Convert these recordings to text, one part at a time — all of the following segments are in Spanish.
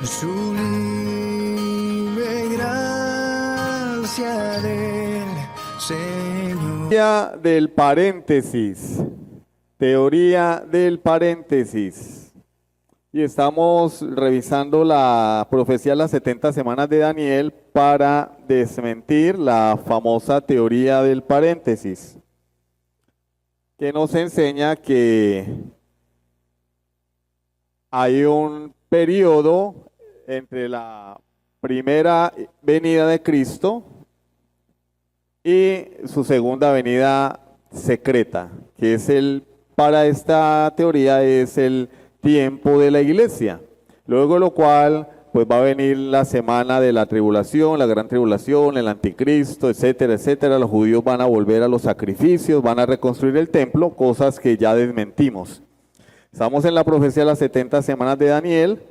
sublime gracia del Señor. Teoría del paréntesis. Teoría del paréntesis. Y estamos revisando la profecía de las 70 semanas de Daniel para desmentir la famosa teoría del paréntesis, que nos enseña que hay un periodo entre la primera venida de Cristo y su segunda venida secreta, que es para esta teoría es el tiempo de la iglesia. Luego lo cual, pues va a venir la semana de la tribulación, la gran tribulación, el anticristo, etcétera, etcétera. Los judíos van a volver a los sacrificios, van a reconstruir el templo, cosas que ya desmentimos. Estamos en la profecía de las 70 semanas de Daniel,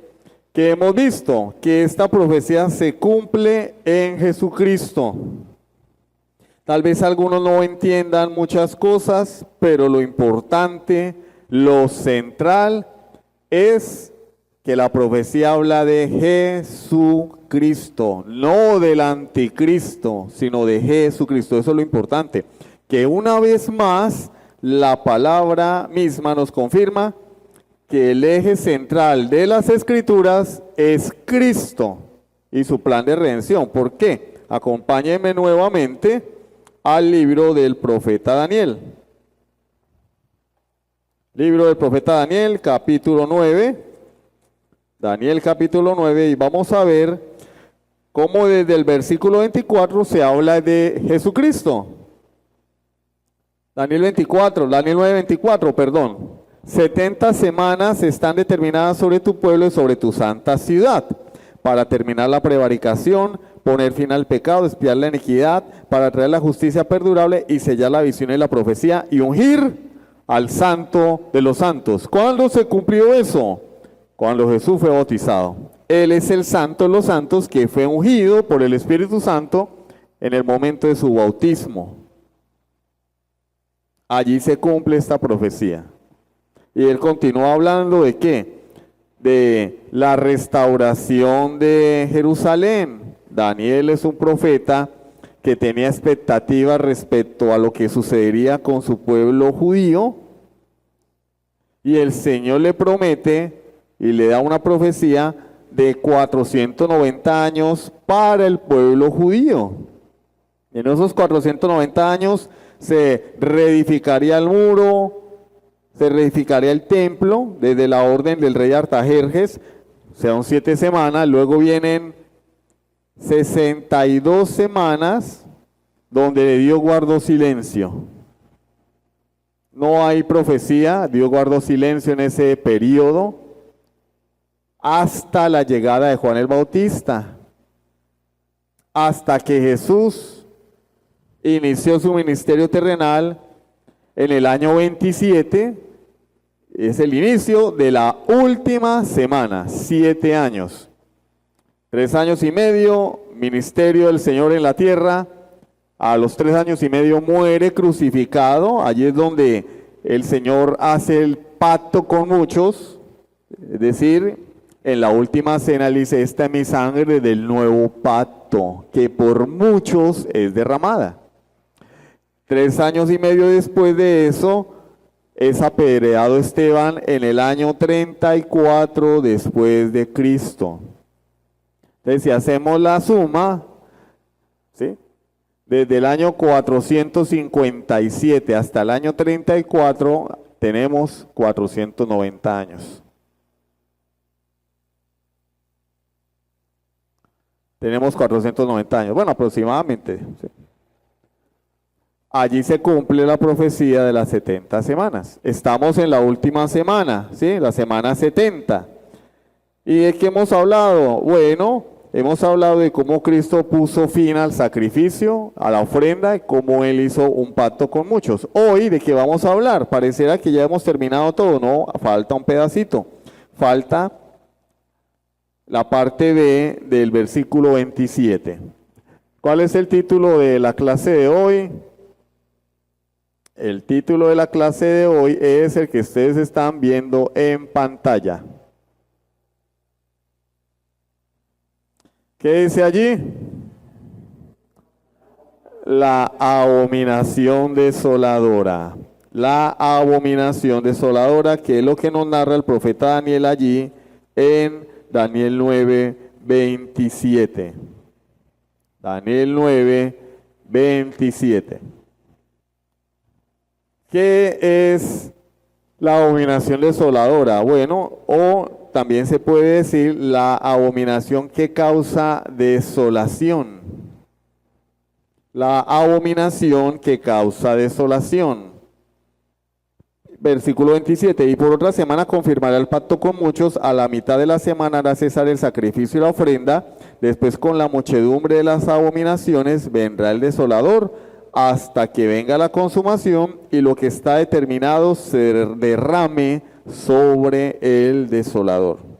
que hemos visto que esta profecía se cumple en Jesucristo. Tal vez algunos no entiendan muchas cosas, pero lo importante, lo central, es que la profecía habla de Jesucristo, no del anticristo, sino de Jesucristo. Eso es lo importante, que una vez más la palabra misma nos confirma que el eje central de las Escrituras es Cristo y su plan de redención. ¿Por qué? Acompáñenme nuevamente al libro del profeta Daniel. Libro del profeta Daniel, capítulo 9. Daniel capítulo 9, y vamos a ver cómo desde el versículo 24 se habla de Jesucristo. Daniel 9, 24, perdón. 70 semanas están determinadas sobre tu pueblo y sobre tu santa ciudad, para terminar la prevaricación, poner fin al pecado, expiar la iniquidad, para traer la justicia perdurable y sellar la visión y la profecía y ungir al santo de los santos. ¿Cuándo se cumplió eso? Cuando Jesús fue bautizado. Él es el santo de los santos que fue ungido por el Espíritu Santo en el momento de su bautismo. Allí se cumple esta profecía. Y él continúa hablando de ¿qué? De la restauración de Jerusalén. Daniel es un profeta que tenía expectativas respecto a lo que sucedería con su pueblo judío, y el Señor le promete y le da una profecía de 490 años para el pueblo judío. En esos 490 años se reedificaría el muro, se reedificaría el templo desde la orden del rey Artajerjes, son 7 semanas, luego vienen 62 semanas donde Dios guardó silencio. No hay profecía, Dios guardó silencio en ese periodo hasta la llegada de Juan el Bautista, hasta que Jesús inició su ministerio terrenal en el año 27, es el inicio de la última semana, 7 años. 3 años y medio, ministerio del Señor en la tierra. A los 3 años y medio muere crucificado. Allí es donde el Señor hace el pacto con muchos. Es decir, en la última cena él dice, esta es mi sangre del nuevo pacto, que por muchos es derramada. 3 años y medio después de eso, es apedreado Esteban en el año 34 después de Cristo. Entonces, si hacemos la suma, ¿sí? Desde el año 457 hasta el año 34, tenemos 490 años. Tenemos 490 años, bueno, aproximadamente. ¿Sí? Allí se cumple la profecía de las 70 semanas. Estamos en la última semana, ¿sí? La semana 70. ¿Y de qué hemos hablado? Bueno, hemos hablado de cómo Cristo puso fin al sacrificio, a la ofrenda, y cómo Él hizo un pacto con muchos. Hoy, ¿de qué vamos a hablar? Pareciera que ya hemos terminado todo, ¿no? Falta un pedacito. Falta la parte B del versículo 27. ¿Cuál es el título de la clase de hoy? El título de la clase de hoy es el que ustedes están viendo en pantalla. ¿Qué dice allí? La abominación desoladora. La abominación desoladora, que es lo que nos narra el profeta Daniel allí en Daniel 9, 27. Daniel 9, 27. ¿Qué es la abominación desoladora? Bueno, o también se puede decir la abominación que causa desolación. La abominación que causa desolación. Versículo 27, y por otra semana confirmará el pacto con muchos, a la mitad de la semana hará cesar el sacrificio y la ofrenda, después con la muchedumbre de las abominaciones vendrá el desolador, hasta que venga la consumación y lo que está determinado se derrame sobre el desolador.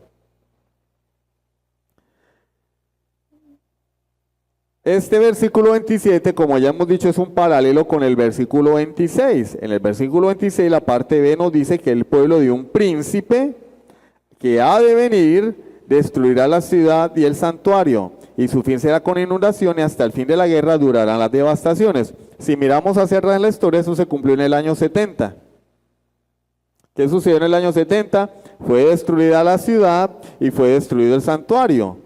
Este versículo 27, como ya hemos dicho, es un paralelo con el versículo 26. En el versículo 26, la parte B nos dice que el pueblo de un príncipe que ha de venir destruirá la ciudad y el santuario, y su fin será con inundación, y hasta el fin de la guerra durarán las devastaciones. Si miramos hacia atrás en la historia, eso se cumplió en el año 70. ¿Qué sucedió en el año 70? Fue destruida la ciudad y fue destruido el santuario.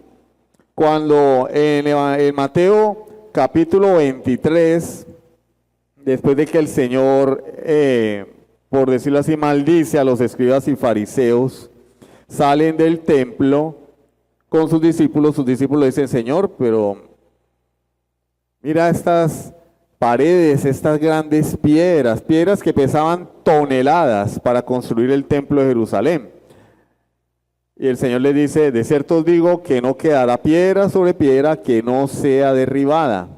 Cuando en Mateo capítulo 23, después de que el Señor, por decirlo así, maldice a los escribas y fariseos, salen del templo con sus discípulos dicen, Señor, pero mira estas paredes, estas grandes piedras que pesaban toneladas para construir el templo de Jerusalén. Y el Señor le dice, de cierto os digo que no quedará piedra sobre piedra que no sea derribada.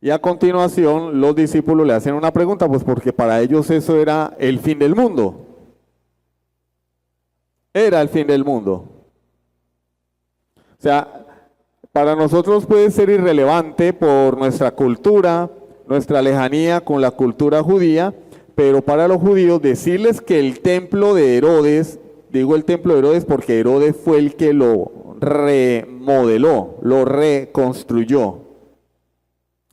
Y a continuación los discípulos le hacen una pregunta, pues porque para ellos eso era el fin del mundo. Era el fin del mundo. O sea, para nosotros puede ser irrelevante por nuestra cultura, nuestra lejanía con la cultura judía, pero para los judíos decirles que el templo de Herodes, digo el templo de Herodes porque Herodes fue el que lo remodeló, lo reconstruyó.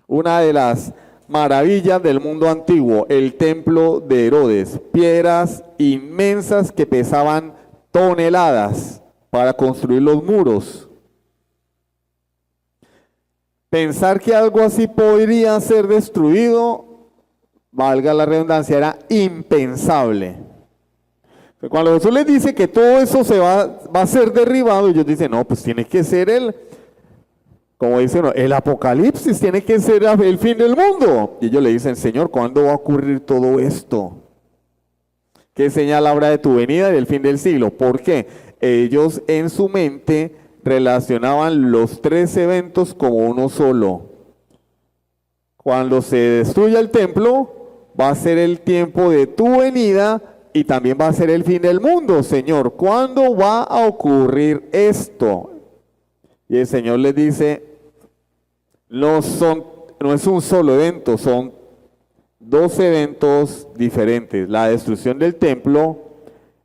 Una de las maravillas del mundo antiguo, el templo de Herodes, piedras inmensas que pesaban toneladas para construir los muros. Pensar que algo así podría ser destruido, valga la redundancia, era impensable. Cuando Jesús les dice que todo eso se va a ser derribado, ellos dicen, no, pues tiene que ser como dicen, el apocalipsis, tiene que ser el fin del mundo. Y ellos le dicen, Señor, ¿cuándo va a ocurrir todo esto? ¿Qué señal habrá de tu venida y del fin del siglo? ¿Por qué? Ellos en su mente relacionaban los tres eventos como uno solo. Cuando se destruya el templo, va a ser el tiempo de tu venida y también va a ser el fin del mundo, Señor. ¿Cuándo va a ocurrir esto? Y el Señor les dice, no es un solo evento, son dos eventos diferentes. La destrucción del templo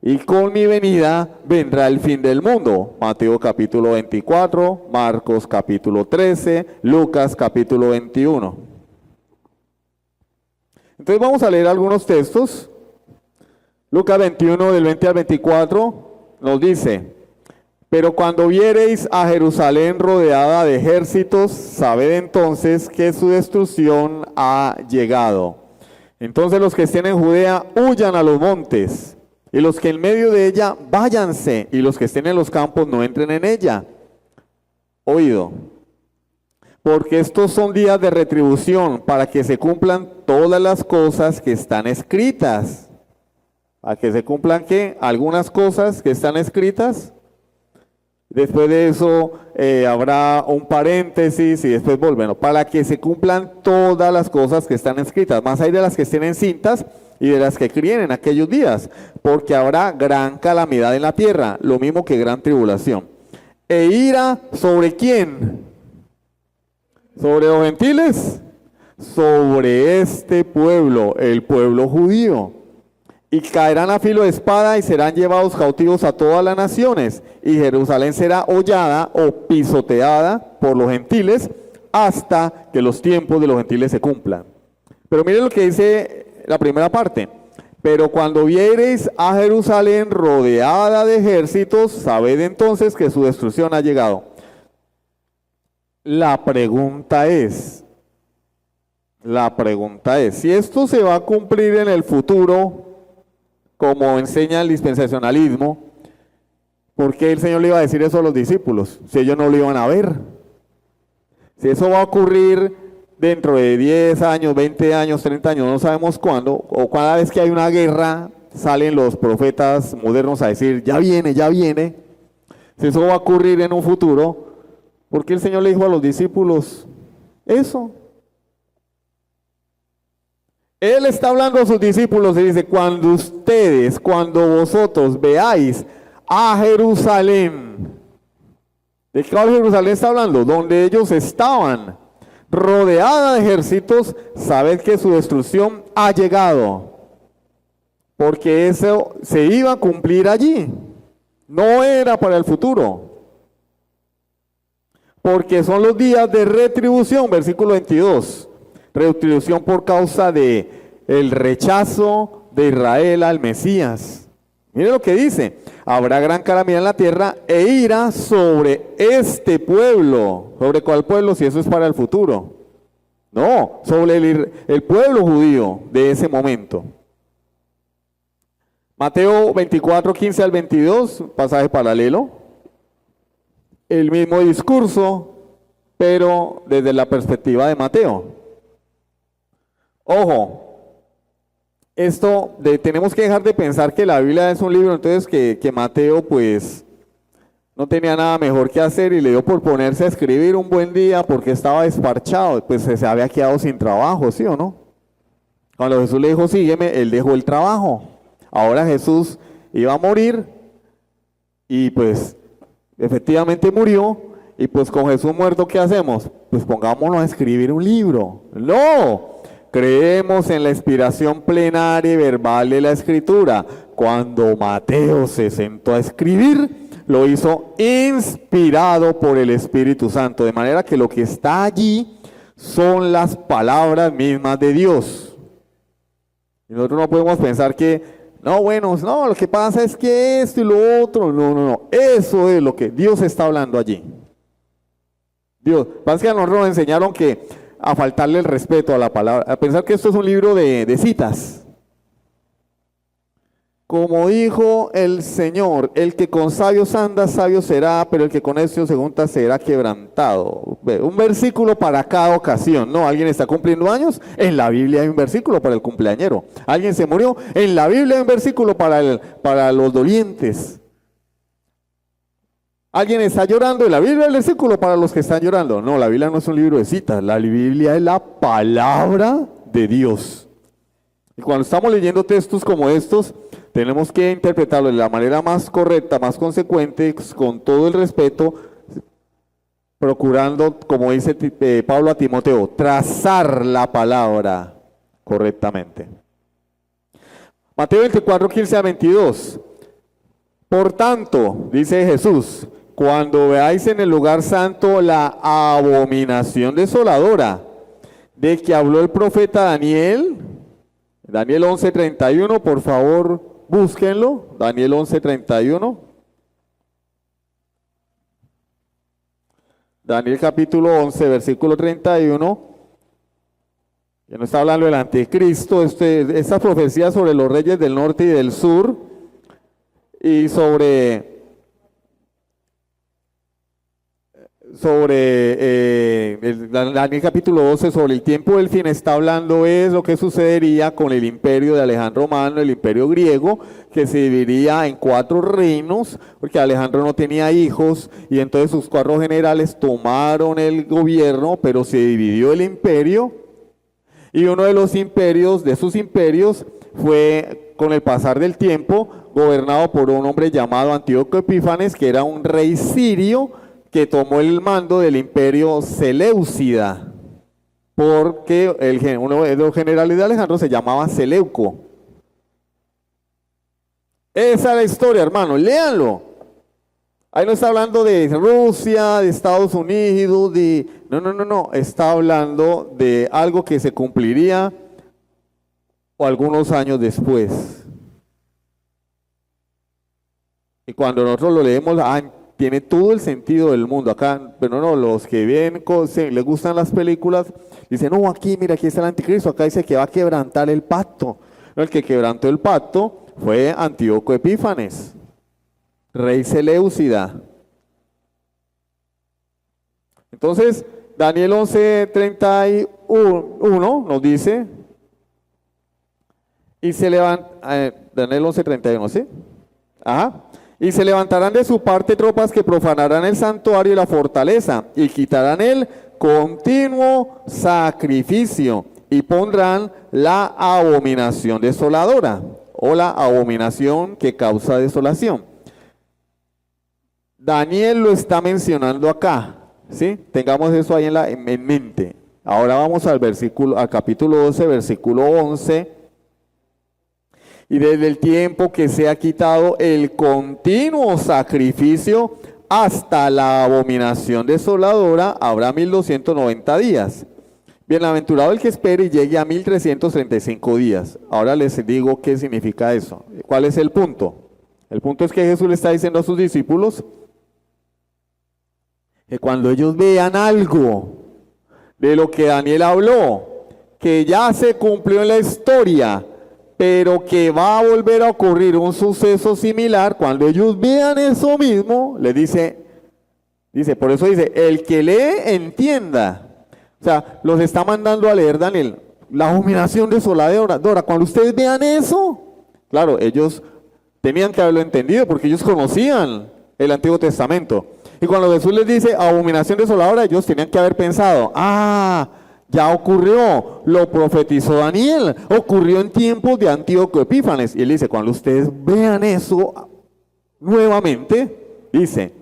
y con mi venida vendrá el fin del mundo. Mateo capítulo 24, Marcos capítulo 13, Lucas capítulo 21. Entonces vamos a leer algunos textos. Lucas 21 del 20 al 24 nos dice, pero cuando viereis a Jerusalén rodeada de ejércitos, sabed entonces que su destrucción ha llegado. Entonces los que estén en Judea huyan a los montes, y los que en medio de ella váyanse, y los que estén en los campos no entren en ella. Oído. Porque estos son días de retribución, para que se cumplan todas las cosas que están escritas. ¿Para que se cumplan qué? Algunas cosas que están escritas. Después de eso habrá un paréntesis y después volvemos. Para que se cumplan todas las cosas que están escritas. Más hay de las que estén encintas y de las que críen en aquellos días. Porque habrá gran calamidad en la tierra, lo mismo que gran tribulación. ¿E ira sobre quién? ¿Sobre los gentiles? Sobre este pueblo, el pueblo judío. y caerán a filo de espada y serán llevados cautivos a todas las naciones, y Jerusalén será hollada o pisoteada por los gentiles hasta que los tiempos de los gentiles se cumplan. Pero miren lo que dice la primera parte. Pero cuando viereis a Jerusalén rodeada de ejércitos, sabed entonces que su destrucción ha llegado. La pregunta es, si esto se va a cumplir en el futuro, como enseña el dispensacionalismo, ¿por qué el Señor le iba a decir eso a los discípulos? Si ellos no lo iban a ver. Si eso va a ocurrir dentro de 10 años, 20 años, 30 años, no sabemos cuándo, o cada vez que hay una guerra, salen los profetas modernos a decir, ya viene, ya viene. Si eso va a ocurrir en un futuro, ¿por qué el Señor le dijo a los discípulos eso? Él está hablando a sus discípulos y dice, cuando vosotros veáis a Jerusalén, ¿de qué Jerusalén está hablando? Donde ellos estaban, rodeada de ejércitos, sabed que su destrucción ha llegado, porque eso se iba a cumplir allí, no era para el futuro, porque son los días de retribución, versículo 22, retribución por causa de el rechazo de Israel al Mesías. Mire lo que dice, habrá gran calamidad en la tierra e ira sobre este pueblo. ¿Sobre cuál pueblo? Si eso es para el futuro. No, sobre el pueblo judío de ese momento. Mateo 24, 15 al 22, pasaje paralelo. El mismo discurso, pero desde la perspectiva de Mateo. Ojo, tenemos que dejar de pensar que la Biblia es un libro, entonces que Mateo pues no tenía nada mejor que hacer y le dio por ponerse a escribir un buen día porque estaba desparchado, pues se había quedado sin trabajo, ¿sí o no? Cuando Jesús le dijo, sígueme, él dejó el trabajo. Ahora Jesús iba a morir y pues efectivamente murió, y pues con Jesús muerto, ¿qué hacemos? Pues pongámonos a escribir un libro. ¡No! Creemos en la inspiración plenaria y verbal de la Escritura. Cuando Mateo se sentó a escribir, lo hizo inspirado por el Espíritu Santo, de manera que lo que está allí son las palabras mismas de Dios. Y nosotros no podemos pensar que, lo que pasa es que esto y lo otro, no, eso es lo que Dios está hablando allí. Dios, pasa que a nosotros nos enseñaron a faltarle el respeto a la palabra, a pensar que esto es un libro de citas. Como dijo el Señor, el que con sabios anda, sabio será, pero el que con necios se junta será quebrantado. Un versículo para cada ocasión, ¿no? ¿Alguien está cumpliendo años? En la Biblia hay un versículo para el cumpleañero. ¿Alguien se murió? En la Biblia hay un versículo para los dolientes. ¿Alguien está llorando? En la Biblia hay un versículo para los que están llorando. No, la Biblia no es un libro de citas, la Biblia es la palabra de Dios. Y cuando estamos leyendo textos como estos, tenemos que interpretarlo de la manera más correcta, más consecuente, con todo el respeto, procurando, como dice Pablo a Timoteo, trazar la palabra correctamente. Mateo 24, 15 a 22. Por tanto, dice Jesús, cuando veáis en el lugar santo la abominación desoladora de que habló el profeta Daniel, Daniel 11:31, por favor, búsquenlo, Daniel 11:31. Daniel capítulo 11, versículo 31. Ya no está hablando del anticristo, esta profecía sobre los reyes del norte y del sur, y sobre Daniel capítulo 12, sobre el tiempo del fin, está hablando es lo que sucedería con el imperio de Alejandro Magno, el imperio griego, que se dividiría en 4 reinos, porque Alejandro no tenía hijos, y entonces sus 4 generales tomaron el gobierno, pero se dividió el imperio, y uno de sus imperios, fue con el pasar del tiempo gobernado por un hombre llamado Antíoco Epífanes, que era un rey sirio, que tomó el mando del imperio Seleucida, porque uno de los generales de Alejandro se llamaba Seleuco. Esa es la historia, hermano, léanlo. Ahí no está hablando de Rusia, de Estados Unidos, de... No, está hablando de algo que se cumpliría o algunos años después. Y cuando nosotros lo leemos, tiene todo el sentido del mundo. Acá, pero no, los que ven, les gustan las películas, dicen, no, aquí, mira, aquí está el anticristo, acá dice que va a quebrantar el pacto. No, el que quebrantó el pacto fue Antíoco Epífanes, rey Seleucida. Entonces, Daniel 11:31 nos dice, y se levanta, Daniel 11:31, ¿sí? Ajá. Y se levantarán de su parte tropas que profanarán el santuario y la fortaleza, y quitarán el continuo sacrificio, y pondrán la abominación desoladora, o la abominación que causa desolación. Daniel lo está mencionando acá, ¿sí? Tengamos eso ahí en mente. Ahora vamos al capítulo 12, versículo 11. Y desde el tiempo que se ha quitado el continuo sacrificio hasta la abominación desoladora, habrá 1290 días. Bienaventurado el que espere y llegue a 1335 días. Ahora les digo qué significa eso. ¿Cuál es el punto? El punto es que Jesús le está diciendo a sus discípulos que cuando ellos vean algo de lo que Daniel habló, que ya se cumplió en la historia, pero que va a volver a ocurrir un suceso similar, cuando ellos vean eso mismo, le dice, por eso dice, el que lee entienda. O sea, los está mandando a leer Daniel, la abominación desoladora. Cuando ustedes vean eso, claro, ellos tenían que haberlo entendido porque ellos conocían el Antiguo Testamento. Y cuando Jesús les dice abominación desoladora, ellos tenían que haber pensado, ya ocurrió, lo profetizó Daniel, ocurrió en tiempos de Antíoco Epífanes. Y él dice, cuando ustedes vean eso nuevamente, dice,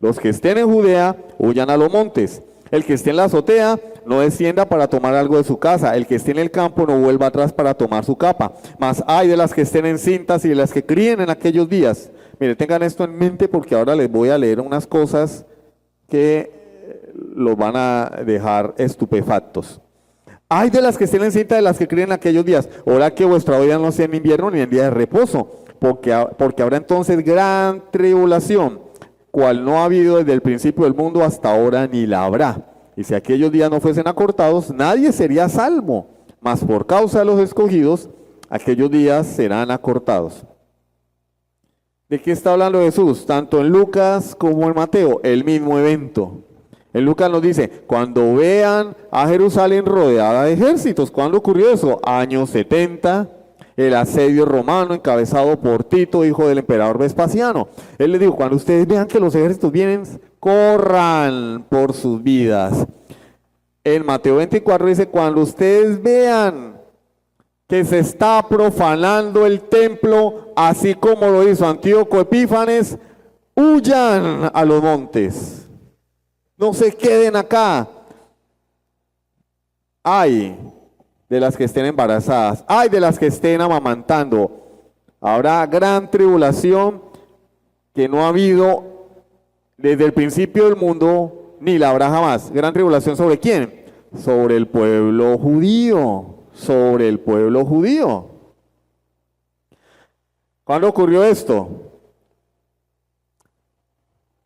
los que estén en Judea, huyan a los montes. El que esté en la azotea, no descienda para tomar algo de su casa. El que esté en el campo, no vuelva atrás para tomar su capa. Mas ay de las que estén encintas y de las que críen en aquellos días. Mire, tengan esto en mente porque ahora les voy a leer unas cosas que los van a dejar estupefactos. Ay de las que estén encintas, de las que críen en aquellos días. Ora que vuestra vida no sea en invierno ni en día de reposo, porque habrá entonces gran tribulación, cual no ha habido desde el principio del mundo hasta ahora ni la habrá. Y si aquellos días no fuesen acortados, nadie sería salvo, mas por causa de los escogidos, aquellos días serán acortados. ¿De qué está hablando Jesús? Tanto en Lucas como en Mateo, el mismo evento. En Lucas nos dice, cuando vean a Jerusalén rodeada de ejércitos. ¿Cuándo ocurrió eso? Año 70, el asedio romano encabezado por Tito, hijo del emperador Vespasiano. Él le dijo, cuando ustedes vean que los ejércitos vienen, corran por sus vidas. En Mateo 24 dice, cuando ustedes vean que se está profanando el templo, así como lo hizo Antíoco Epífanes, huyan a los montes. No se queden acá. Ay de las que estén embarazadas, ay de las que estén amamantando. Habrá gran tribulación que no ha habido desde el principio del mundo, ni la habrá jamás. Gran tribulación ¿sobre quién? Sobre el pueblo judío. Sobre el pueblo judío. ¿Cuándo ocurrió esto?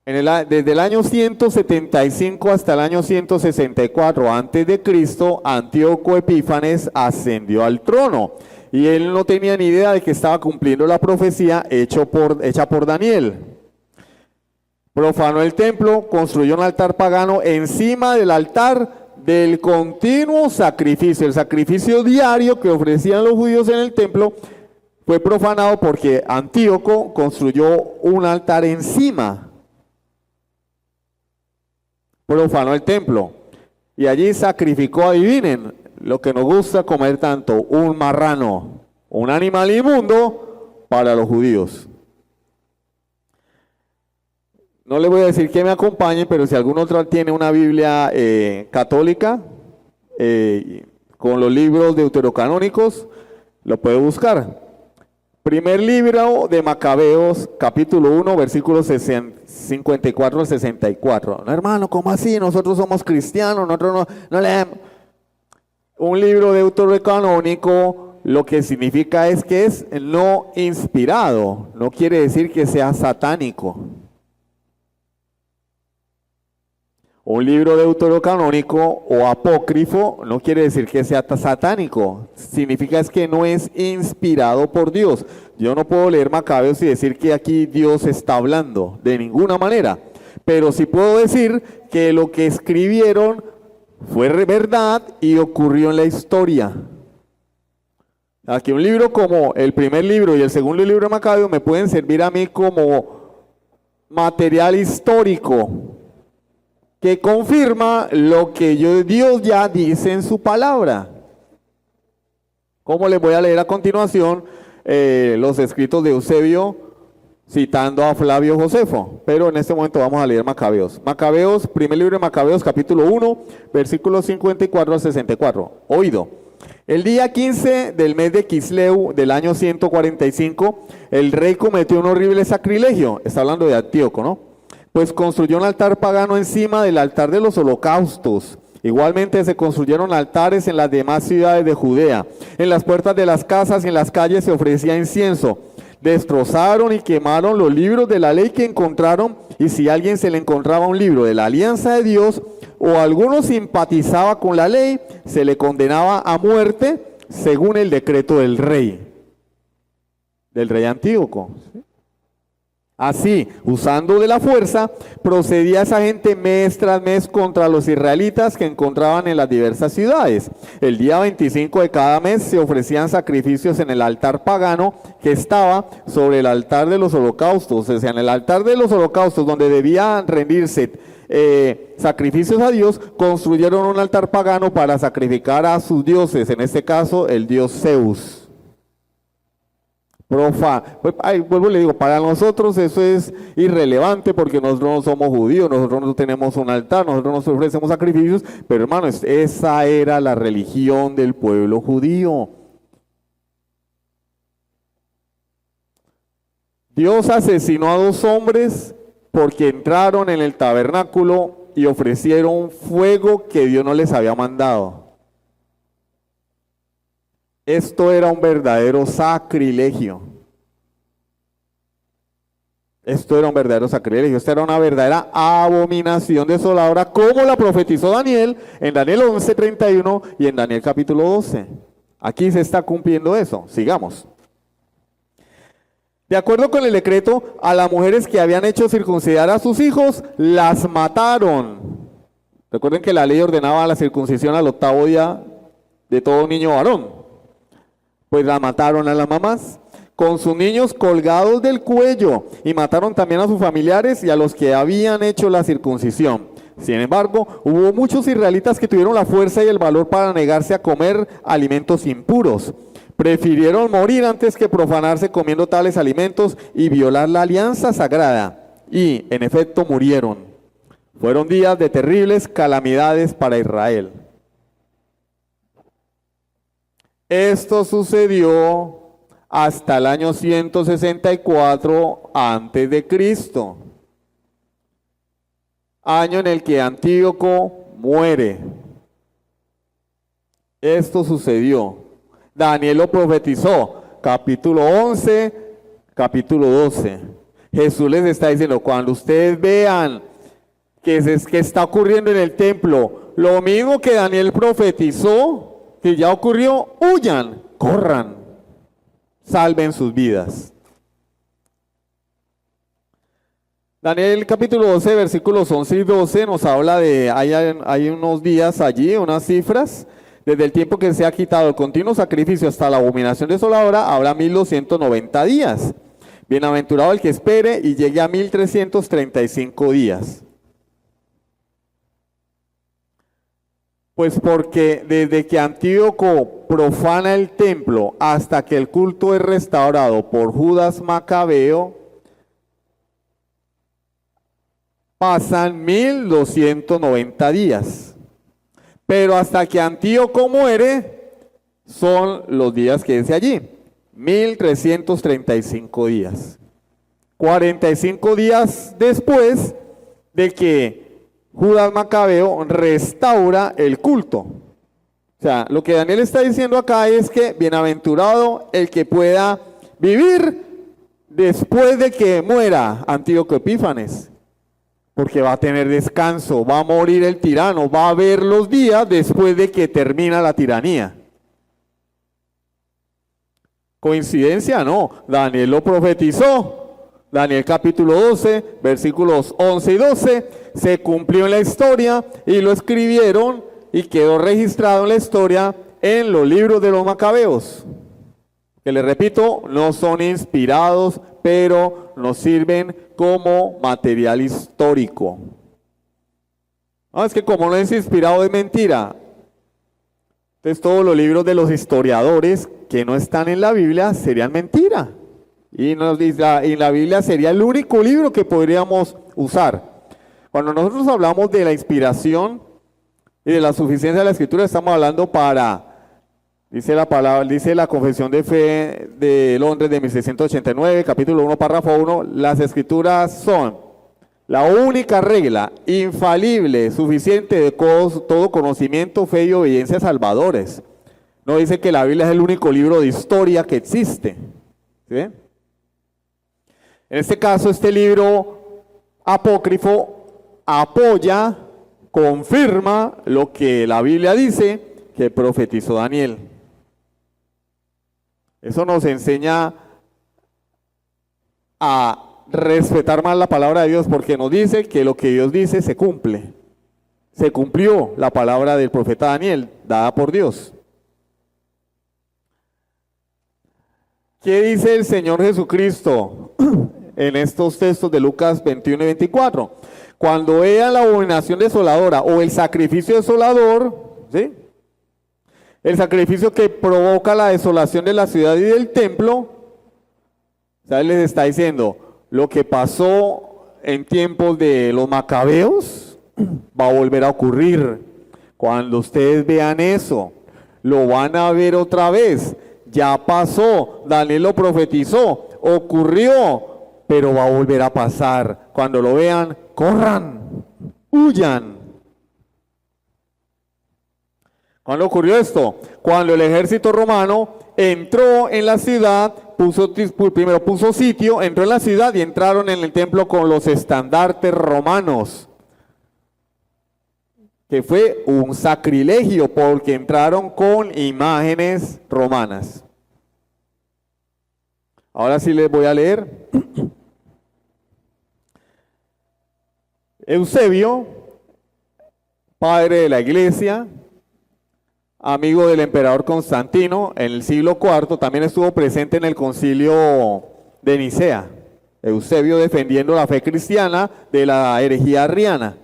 Desde el año 175 hasta el año 164 antes de Cristo, Antíoco Epífanes ascendió al trono y él no tenía ni idea de que estaba cumpliendo la profecía hecha por Daniel. Profanó el templo, construyó un altar pagano encima del altar del continuo sacrificio. El sacrificio diario que ofrecían los judíos en el templo fue profanado porque Antíoco construyó un altar encima. Profanó el templo y allí sacrificó, adivinen, lo que nos gusta comer tanto, un marrano, un animal inmundo para los judíos. No les voy a decir que me acompañen, pero si algún otro tiene una Biblia católica con los libros deuterocanónicos, lo puede buscar. Primer libro de Macabeos, capítulo 1, versículos 54 al 64. No, hermano, ¿cómo así? Nosotros somos cristianos, nosotros no leemos. Un libro deuterocanónico lo que significa es que es no inspirado, no quiere decir que sea satánico. Un libro deuterocanónico o apócrifo no quiere decir que sea satánico, significa es que no es inspirado por Dios. Yo no puedo leer Macabeos y decir que aquí Dios está hablando, de ninguna manera, pero sí puedo decir que lo que escribieron fue verdad y ocurrió en la historia. Aquí un libro como el primer libro y el segundo libro de Macabeos me pueden servir a mí como material histórico que confirma lo que Dios ya dice en su palabra. Como les voy a leer a continuación los escritos de Eusebio citando a Flavio Josefo, pero en este momento vamos a leer Macabeos. Macabeos, primer libro de Macabeos, capítulo 1, versículos 54 al 64. Oído. El día 15 del mes de Quisleu del año 145, el rey cometió un horrible sacrilegio. Está hablando de Antíoco, ¿no? Pues construyó un altar pagano encima del altar de los holocaustos. Igualmente se construyeron altares en las demás ciudades de Judea. En las puertas de las casas y en las calles se ofrecía incienso. Destrozaron y quemaron los libros de la ley que encontraron, y si a alguien se le encontraba un libro de la alianza de Dios o alguno simpatizaba con la ley, se le condenaba a muerte según el decreto del rey Antíoco. Así, usando de la fuerza, procedía esa gente mes tras mes contra los israelitas que encontraban en las diversas ciudades. El día 25 de cada mes se ofrecían sacrificios en el altar pagano que estaba sobre el altar de los holocaustos. O sea, en el altar de los holocaustos, donde debían rendirse sacrificios a Dios, construyeron un altar pagano para sacrificar a sus dioses, en este caso el dios Zeus. Vuelvo y le digo, para nosotros eso es irrelevante porque nosotros no somos judíos, nosotros no tenemos un altar, nosotros nos ofrecemos sacrificios, pero hermanos, esa era la religión del pueblo judío. Dios asesinó a 2 hombres porque entraron en el tabernáculo y ofrecieron fuego que Dios no les había mandado. Esto era un verdadero sacrilegio. Esto era un verdadero sacrilegio. Esta era una verdadera abominación desoladora, como la profetizó Daniel en Daniel 11:31 y en Daniel capítulo 12. Aquí se está cumpliendo eso. Sigamos. De acuerdo con el decreto, a las mujeres que habían hecho circuncidar a sus hijos, las mataron. Recuerden que la ley ordenaba la circuncisión al 8º día de todo niño varón. Pues la mataron a las mamás con sus niños colgados del cuello, y mataron también a sus familiares y a los que habían hecho la circuncisión. Sin embargo, hubo muchos israelitas que tuvieron la fuerza y el valor para negarse a comer alimentos impuros. Prefirieron morir antes que profanarse comiendo tales alimentos y violar la alianza sagrada. Y, en efecto, murieron. Fueron días de terribles calamidades para Israel. Esto sucedió hasta el año 164 antes de Cristo, año en el que Antíoco muere. Esto sucedió. Daniel lo profetizó, capítulo 11, capítulo 12. Jesús les está diciendo, cuando ustedes vean que está ocurriendo en el templo, lo mismo que Daniel profetizó, que ya ocurrió, huyan, corran, salven sus vidas. Daniel capítulo 12, versículos 11 y 12 nos habla de, hay unos días allí, unas cifras, desde el tiempo que se ha quitado el continuo sacrificio hasta la abominación desoladora, habrá 1290 días. Bienaventurado el que espere y llegue a 1335 días. Pues porque desde que Antíoco profana el templo hasta que el culto es restaurado por Judas Macabeo, pasan 1290 días. Pero hasta que Antíoco muere, son los días que dice allí. 1335 días. 45 días después de que Judas Macabeo restaura el culto. O sea, lo que Daniel está diciendo acá es que bienaventurado el que pueda vivir después de que muera Antíoco Epífanes, porque va a tener descanso, va a morir el tirano, va a ver los días después de que termina la tiranía. ¿Coincidencia? No, Daniel lo profetizó. Daniel capítulo 12, versículos 11 y 12, se cumplió en la historia y lo escribieron y quedó registrado en la historia en los libros de los Macabeos, que les repito, no son inspirados, pero nos sirven como material histórico. No, es que como no es inspirado es mentira. Entonces todos los libros de los historiadores que no están en la Biblia serían mentira. Y la Biblia sería el único libro que podríamos usar. Cuando nosotros hablamos de la inspiración y de la suficiencia de la Escritura, estamos hablando dice la palabra, dice la Confesión de Fe de Londres de 1689, capítulo 1, párrafo 1, las Escrituras son la única regla infalible, suficiente de todo conocimiento, fe y obediencia salvadores. No dice que la Biblia es el único libro de historia que existe. ¿Sí? En este caso, este libro apócrifo apoya, confirma lo que la Biblia dice que profetizó Daniel. Eso nos enseña a respetar más la palabra de Dios, porque nos dice que lo que Dios dice se cumple. Se cumplió la palabra del profeta Daniel, dada por Dios. ¿Qué dice el Señor Jesucristo en estos textos de Lucas 21 y 24? Cuando vean la abominación desoladora o el sacrificio desolador, ¿sí? El sacrificio que provoca la desolación de la ciudad y del templo, ¿sabes? Les está diciendo, lo que pasó en tiempos de los Macabeos va a volver a ocurrir. Cuando ustedes vean eso, lo van a ver otra vez. Ya pasó, Daniel lo profetizó, ocurrió, pero va a volver a pasar. Cuando lo vean, corran, huyan. ¿Cuándo ocurrió esto? Cuando el ejército romano entró en la ciudad, primero puso sitio, entró en la ciudad y entraron en el templo con los estandartes romanos, que fue un sacrilegio porque entraron con imágenes romanas. Ahora sí les voy a leer. Eusebio, padre de la iglesia, amigo del emperador Constantino, en el siglo IV, también estuvo presente en el concilio de Nicea. Eusebio defendiendo la fe cristiana de la herejía arriana.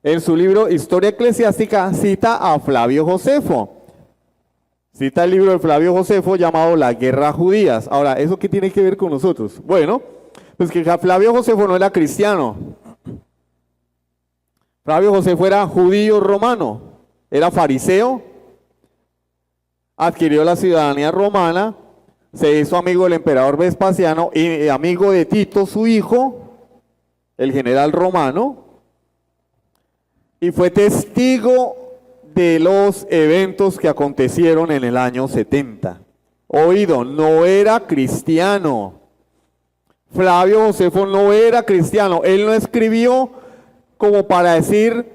En su libro Historia Eclesiástica cita a Flavio Josefo. Cita el libro de Flavio Josefo llamado La Guerra Judías. Ahora, ¿eso qué tiene que ver con nosotros? Bueno, pues que Flavio Josefo no era cristiano. Flavio Josefo era judío romano, era fariseo, adquirió la ciudadanía romana, se hizo amigo del emperador Vespasiano y amigo de Tito, su hijo, el general romano, y fue testigo de los eventos que acontecieron en el año 70. Oído, no era cristiano. Flavio Josefo no era cristiano. Él no escribió como para decir,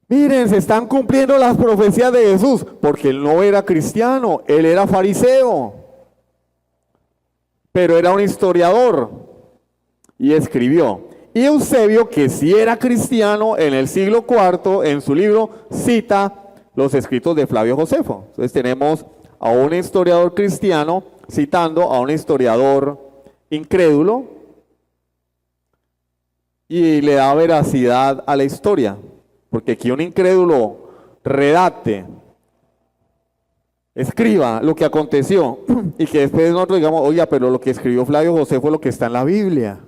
miren, se están cumpliendo las profecías de Jesús, porque él no era cristiano, él era fariseo. Pero era un historiador y escribió. Y Eusebio, que sí era cristiano, en el siglo IV, en su libro, cita los escritos de Flavio Josefo. Entonces tenemos a un historiador cristiano citando a un historiador incrédulo y le da veracidad a la historia. Porque que un incrédulo redacte, escriba lo que aconteció y que después nosotros digamos, oiga, pero lo que escribió Flavio Josefo fue lo que está en la Biblia.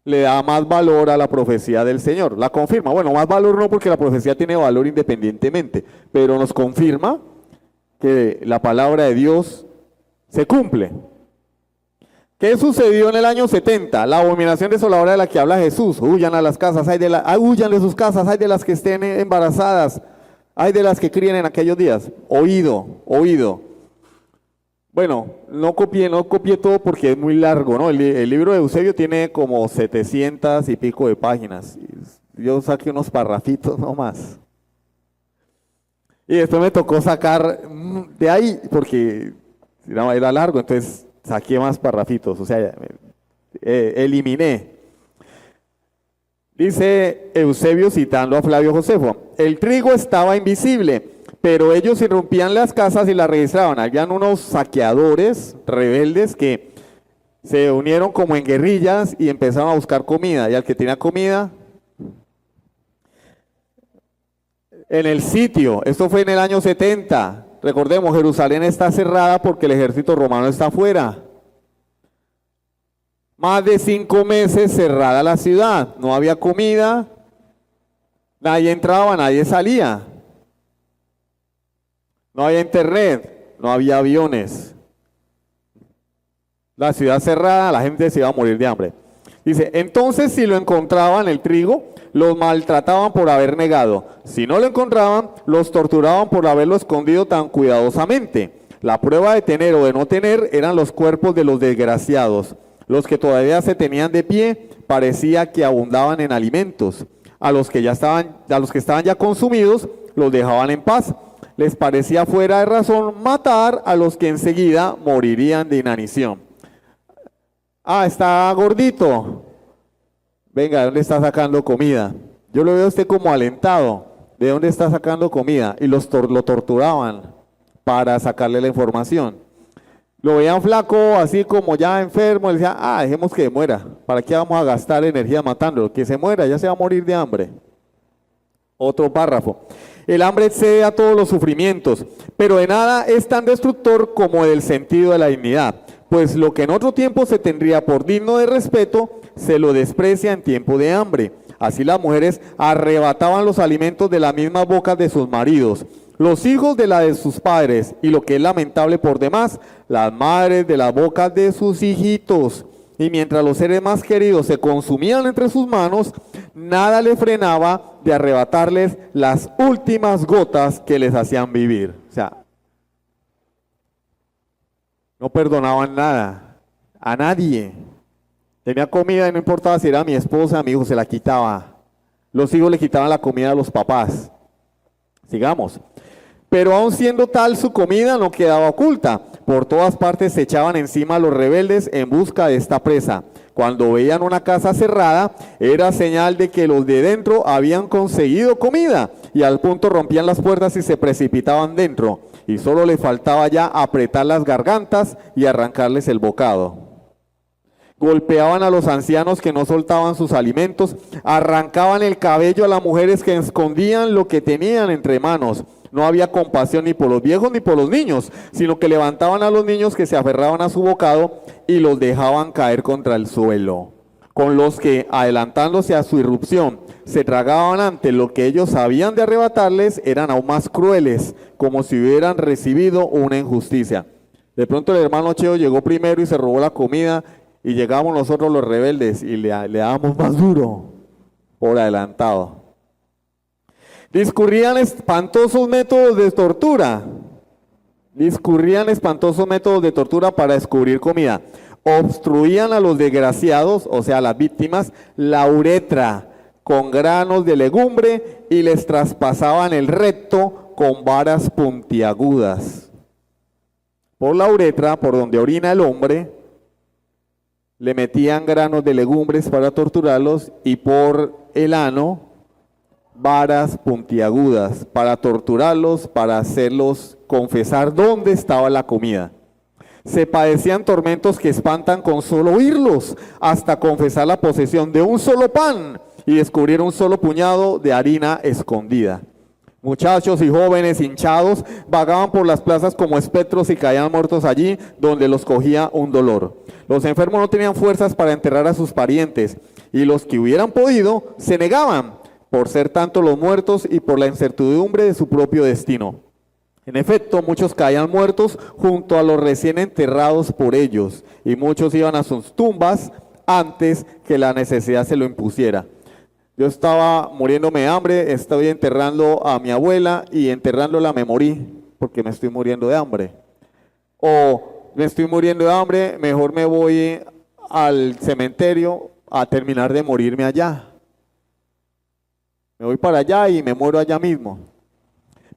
Le da más valor a la profecía del Señor, la confirma. Bueno, más valor no, porque la profecía tiene valor independientemente, pero nos confirma que la palabra de Dios se cumple. ¿Qué sucedió en el año 70? La abominación desoladora de la que habla Jesús. Huyan a las casas, huyan de sus casas, hay de las que estén embarazadas, hay de las que críen en aquellos días. Oído. Bueno, no copié todo porque es muy largo, ¿no? El libro de Eusebio tiene como 700 y pico de páginas. Yo saqué unos parrafitos nomás. Y después me tocó sacar de ahí porque era largo, entonces saqué más parrafitos, o sea, eliminé. Dice Eusebio citando a Flavio Josefo: el trigo estaba invisible, pero ellos irrumpían las casas y las registraban. Habían unos saqueadores rebeldes que se unieron como en guerrillas y empezaron a buscar comida, y al que tenía comida, en el sitio, esto fue en el año 70, recordemos, Jerusalén está cerrada porque el ejército romano está afuera. Más de 5 meses cerrada la ciudad, no había comida, nadie entraba, nadie salía. No había internet, no había aviones. La ciudad cerrada, la gente se iba a morir de hambre. Dice, entonces si lo encontraban el trigo, los maltrataban por haber negado. Si no lo encontraban, los torturaban por haberlo escondido tan cuidadosamente. La prueba de tener o de no tener eran los cuerpos de los desgraciados. Los que todavía se tenían de pie, parecía que abundaban en alimentos. A los que estaban ya consumidos, los dejaban en paz. Les parecía fuera de razón matar a los que enseguida morirían de inanición. Ah, está gordito. Venga, ¿de dónde está sacando comida? Yo lo veo a usted como alentado. ¿De dónde está sacando comida? Y lo torturaban para sacarle la información. Lo veían flaco, así como ya enfermo. Le decían, dejemos que muera. ¿Para qué vamos a gastar energía matándolo? Que se muera, ya se va a morir de hambre. Otro párrafo. El hambre excede a todos los sufrimientos, pero de nada es tan destructor como el sentido de la dignidad. Pues lo que en otro tiempo se tendría por digno de respeto, se lo desprecia en tiempo de hambre. Así las mujeres arrebataban los alimentos de las mismas bocas de sus maridos, los hijos de la de sus padres, y lo que es lamentable por demás, las madres de las bocas de sus hijitos. Y mientras los seres más queridos se consumían entre sus manos, nada le frenaba de arrebatarles las últimas gotas que les hacían vivir. O sea, no perdonaban nada, a nadie. Tenía comida y no importaba si era mi esposa, mi hijo, se la quitaba. Los hijos le quitaban la comida a los papás. Sigamos. Pero aun siendo tal su comida no quedaba oculta. Por todas partes se echaban encima los rebeldes en busca de esta presa. Cuando veían una casa cerrada, era señal de que los de dentro habían conseguido comida, y al punto rompían las puertas y se precipitaban dentro, y solo les faltaba ya apretar las gargantas y arrancarles el bocado. Golpeaban a los ancianos que no soltaban sus alimentos, arrancaban el cabello a las mujeres que escondían lo que tenían entre manos. No había compasión ni por los viejos ni por los niños, sino que levantaban a los niños que se aferraban a su bocado y los dejaban caer contra el suelo. Con los que, adelantándose a su irrupción, se tragaban ante lo que ellos sabían de arrebatarles, eran aún más crueles, como si hubieran recibido una injusticia. De pronto el hermano Cheo llegó primero y se robó la comida, y llegamos nosotros los rebeldes y le dábamos más duro por adelantado. Discurrían espantosos métodos de tortura. Para descubrir comida. Obstruían a los desgraciados, o sea, a las víctimas, la uretra con granos de legumbre y les traspasaban el recto con varas puntiagudas. Por la uretra, por donde orina el hombre, le metían granos de legumbres para torturarlos, y por el ano, varas puntiagudas para torturarlos, para hacerlos confesar dónde estaba la comida. Se padecían tormentos que espantan con solo oírlos, hasta confesar la posesión de un solo pan y descubrir un solo puñado de harina escondida. Muchachos y jóvenes hinchados vagaban por las plazas como espectros y caían muertos allí donde los cogía un dolor. Los enfermos no tenían fuerzas para enterrar a sus parientes, y los que hubieran podido se negaban, por ser tanto los muertos y por la incertidumbre de su propio destino. En efecto, muchos caían muertos junto a los recién enterrados por ellos, y muchos iban a sus tumbas antes que la necesidad se lo impusiera. Yo estaba muriéndome de hambre, estoy enterrando a mi abuela y enterrándola me morí porque me estoy muriendo de hambre. O me estoy muriendo de hambre, mejor me voy al cementerio a terminar de morirme allá. Me voy para allá y me muero allá mismo.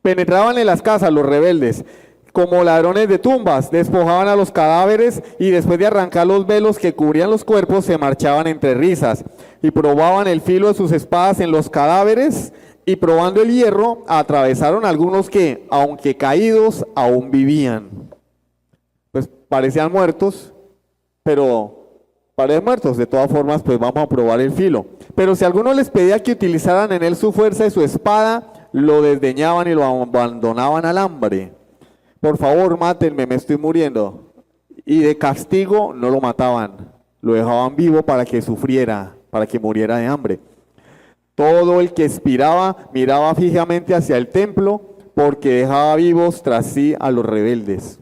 Penetraban en las casas los rebeldes, como ladrones de tumbas, despojaban a los cadáveres y después de arrancar los velos que cubrían los cuerpos, se marchaban entre risas y probaban el filo de sus espadas en los cadáveres y probando el hierro, atravesaron algunos que, aunque caídos, aún vivían. Pues parecían muertos, pero parecían muertos, de todas formas, pues vamos a probar el filo. Pero si alguno les pedía que utilizaran en él su fuerza y su espada, lo desdeñaban y lo abandonaban al hambre. Por favor, mátenme, me estoy muriendo. Y de castigo no lo mataban, lo dejaban vivo para que sufriera, para que muriera de hambre. Todo el que expiraba miraba fijamente hacia el templo, porque dejaba vivos tras sí a los rebeldes.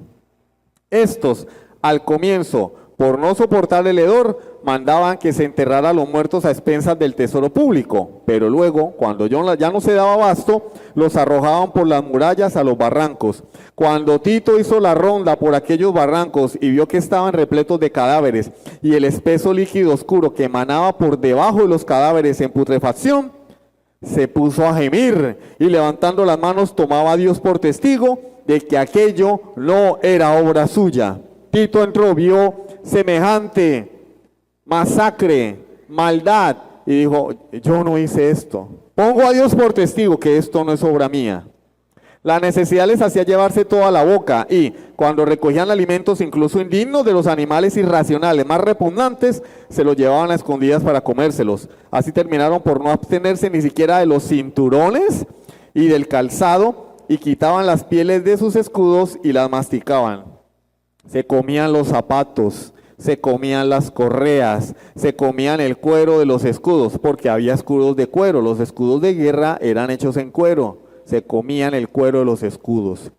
Estos, al comienzo, por no soportar el hedor, mandaban que se enterrara a los muertos a expensas del tesoro público, pero luego, cuando ya no se daba abasto, los arrojaban por las murallas a los barrancos. Cuando Tito hizo la ronda por aquellos barrancos y vio que estaban repletos de cadáveres y el espeso líquido oscuro que emanaba por debajo de los cadáveres en putrefacción, se puso a gemir y levantando las manos tomaba a Dios por testigo de que aquello no era obra suya. Tito entró, vio semejante masacre, maldad, y dijo, yo no hice esto. Pongo a Dios por testigo que esto no es obra mía. La necesidad les hacía llevarse toda la boca y cuando recogían alimentos incluso indignos de los animales irracionales más repugnantes, se los llevaban a escondidas para comérselos. Así terminaron por no abstenerse ni siquiera de los cinturones y del calzado y quitaban las pieles de sus escudos y las masticaban. Se comían los zapatos, se comían las correas, se comían el cuero de los escudos, porque había escudos de cuero, los escudos de guerra eran hechos en cuero, se comían el cuero de los escudos.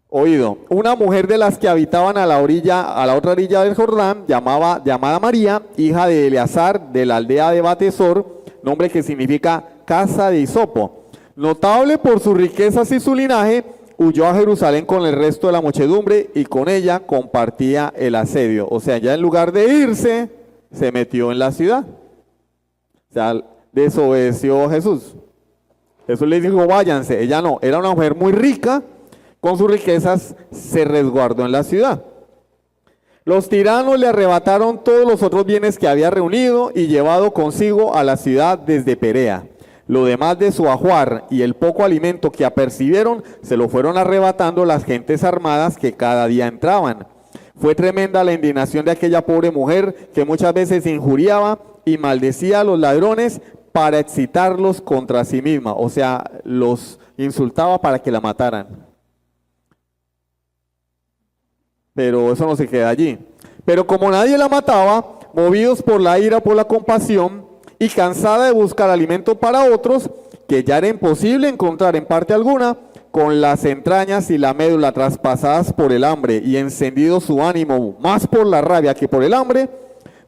Oído, una mujer de las que habitaban a la otra orilla del Jordán, llamada María, hija de Eleazar, de la aldea de Batesor, nombre que significa casa de hisopo, notable por sus riquezas y su linaje, huyó a Jerusalén con el resto de la muchedumbre y con ella compartía el asedio. O sea, ya en lugar de irse, se metió en la ciudad. O sea, desobedeció a Jesús. Jesús le dijo, váyanse. Ella no, era una mujer muy rica, con sus riquezas se resguardó en la ciudad. Los tiranos le arrebataron todos los otros bienes que había reunido y llevado consigo a la ciudad desde Perea. Lo demás de su ajuar y el poco alimento que apercibieron se lo fueron arrebatando las gentes armadas que cada día entraban. Fue tremenda la indignación de aquella pobre mujer que muchas veces injuriaba y maldecía a los ladrones para excitarlos contra sí misma. O sea, los insultaba para que la mataran. Pero eso no se queda allí. Pero como nadie la mataba, movidos por la ira, por la compasión, y cansada de buscar alimento para otros, que ya era imposible encontrar en parte alguna, con las entrañas y la médula traspasadas por el hambre y encendido su ánimo más por la rabia que por el hambre,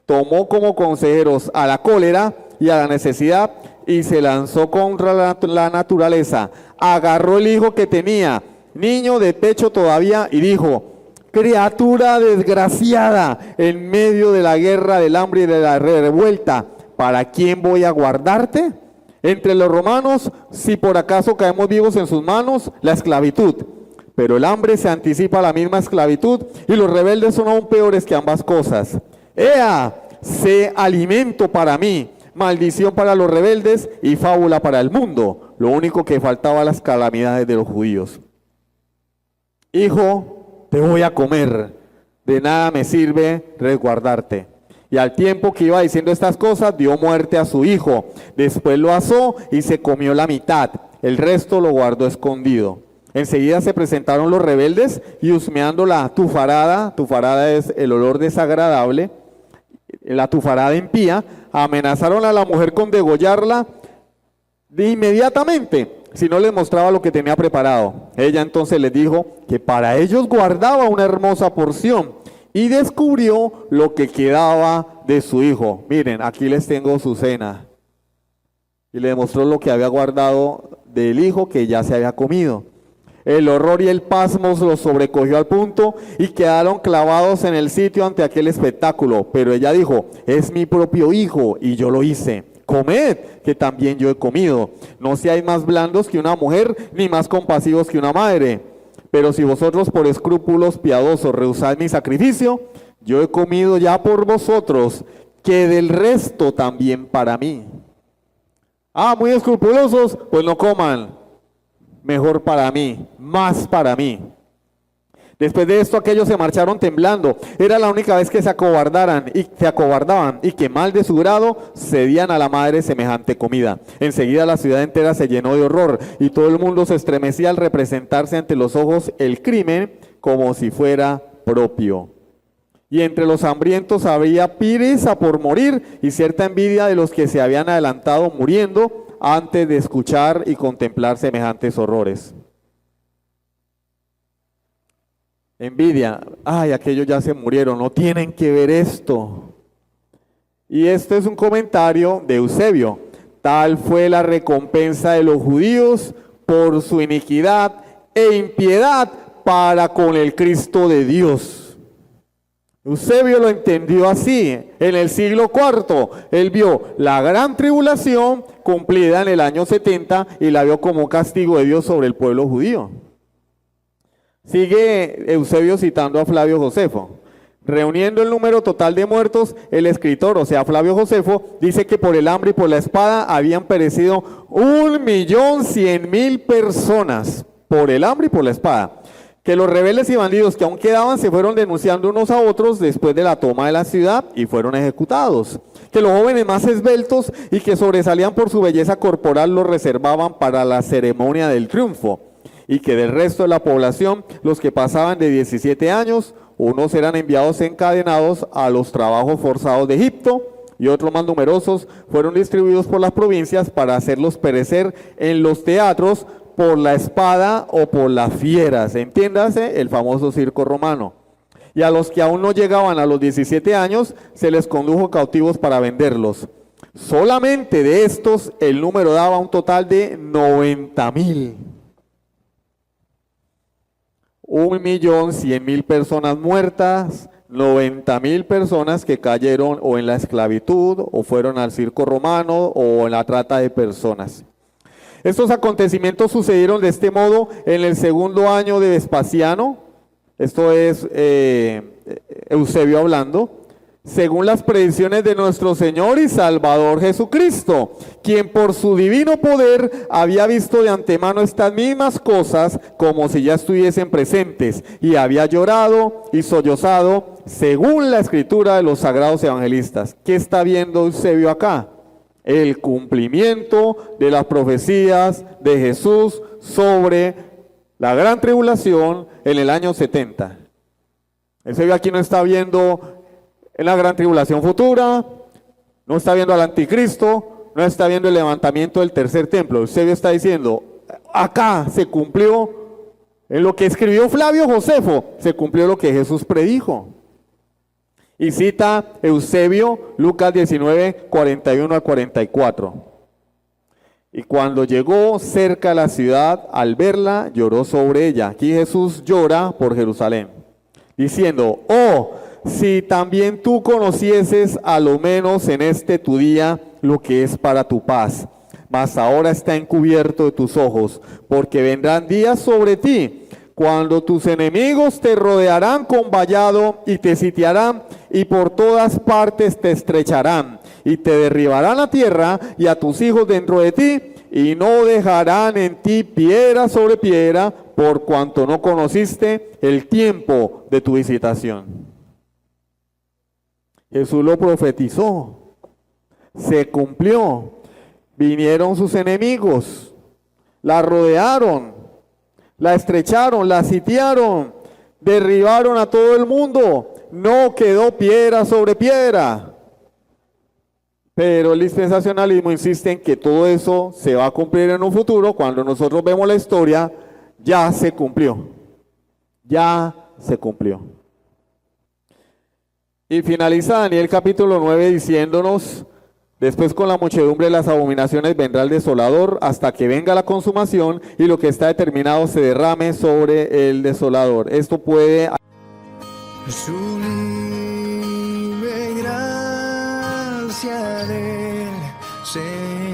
tomó como consejeros a la cólera y a la necesidad y se lanzó contra la naturaleza. Agarró el hijo que tenía, niño de pecho todavía, y dijo, criatura desgraciada, en medio de la guerra, del hambre y de la revuelta, ¿para quién voy a guardarte? Entre los romanos, si por acaso caemos vivos en sus manos, la esclavitud. Pero el hambre se anticipa a la misma esclavitud y los rebeldes son aún peores que ambas cosas. ¡Ea! Sé alimento para mí, maldición para los rebeldes y fábula para el mundo. Lo único que faltaba a las calamidades de los judíos. Hijo, te voy a comer, de nada me sirve resguardarte. Y al tiempo que iba diciendo estas cosas, dio muerte a su hijo. Después lo asó y se comió la mitad. El resto lo guardó escondido. Enseguida se presentaron los rebeldes y husmeando la tufarada es el olor desagradable, la tufarada impía, amenazaron a la mujer con degollarla de inmediatamente. sino les mostraba lo que tenía preparado. Ella entonces les dijo que para ellos guardaba una hermosa porción y descubrió lo que quedaba de su hijo. Miren, aquí les tengo su cena. Y le mostró lo que había guardado del hijo que ya se había comido. El horror y el pasmo los sobrecogió al punto y quedaron clavados en el sitio ante aquel espectáculo. Pero ella dijo, es mi propio hijo y yo lo hice. Comed, que también yo he comido. No seáis más blandos que una mujer, ni más compasivos que una madre. Pero si vosotros por escrúpulos piadosos rehusáis mi sacrificio, yo he comido ya por vosotros, que del resto también para mí. Ah, muy escrupulosos, pues no coman. Mejor para mí, más para mí. Después de esto, aquellos se marcharon temblando. Era la única vez que se acobardaban y que mal de su grado cedían a la madre semejante comida. Enseguida la ciudad entera se llenó de horror y todo el mundo se estremecía al representarse ante los ojos el crimen como si fuera propio. Y entre los hambrientos había pereza por morir y cierta envidia de los que se habían adelantado muriendo antes de escuchar y contemplar semejantes horrores. Envidia, ay, aquellos ya se murieron, no tienen que ver esto. Y este es un comentario de Eusebio. Tal fue la recompensa de los judíos por su iniquidad e impiedad para con el Cristo de Dios. Eusebio lo entendió así. En el siglo IV, él vio la gran tribulación cumplida en el año 70 y la vio como castigo de Dios sobre el pueblo judío. Sigue Eusebio citando a Flavio Josefo. Reuniendo el número total de muertos, el escritor, o sea Flavio Josefo, dice que por el hambre y por la espada habían perecido 1.100.000 personas. Por el hambre y por la espada. Que los rebeldes y bandidos que aún quedaban se fueron denunciando unos a otros después de la toma de la ciudad y fueron ejecutados. Que los jóvenes más esbeltos y que sobresalían por su belleza corporal los reservaban para la ceremonia del triunfo. Y que del resto de la población, los que pasaban de 17 años, unos eran enviados encadenados a los trabajos forzados de Egipto y otros más numerosos fueron distribuidos por las provincias para hacerlos perecer en los teatros por la espada o por las fieras, entiéndase, el famoso circo romano. Y a los que aún no llegaban a los 17 años, se les condujo cautivos para venderlos. Solamente de estos, el número daba un total de 90.000. 1.100.000 personas muertas, 90.000 personas que cayeron o en la esclavitud, o fueron al circo romano, o en la trata de personas. Estos acontecimientos sucedieron de este modo en el segundo año de Vespasiano, esto es Eusebio hablando, según las predicciones de nuestro Señor y Salvador Jesucristo, quien por su divino poder había visto de antemano estas mismas cosas como si ya estuviesen presentes, y había llorado y sollozado según la escritura de los sagrados evangelistas. ¿Qué está viendo Eusebio acá? El cumplimiento de las profecías de Jesús sobre la gran tribulación en el año 70. Eusebio aquí no está viendo en la gran tribulación futura, no está viendo al anticristo, no está viendo el levantamiento del tercer templo. Eusebio está diciendo, acá se cumplió, en lo que escribió Flavio Josefo, se cumplió lo que Jesús predijo. Y cita Eusebio, Lucas 19, 41 al 44. Y cuando llegó cerca de la ciudad, al verla, lloró sobre ella. Aquí Jesús llora por Jerusalén, diciendo, oh, si también tú conocieses a lo menos en este tu día lo que es para tu paz. Mas ahora está encubierto de tus ojos, porque vendrán días sobre ti, cuando tus enemigos te rodearán con vallado y te sitiarán y por todas partes te estrecharán y te derribarán a tierra y a tus hijos dentro de ti y no dejarán en ti piedra sobre piedra por cuanto no conociste el tiempo de tu visitación. Jesús lo profetizó, se cumplió, vinieron sus enemigos, la rodearon, la estrecharon, la sitiaron, derribaron a todo el mundo, no quedó piedra sobre piedra. Pero el dispensacionalismo insiste en que todo eso se va a cumplir en un futuro. Cuando nosotros vemos la historia, ya se cumplió. Ya se cumplió. Y finaliza Daniel capítulo 9 diciéndonos: después con la muchedumbre de las abominaciones vendrá el desolador hasta que venga la consumación y lo que está determinado se derrame sobre el desolador. Esto puede... Sublime gracia del Señor.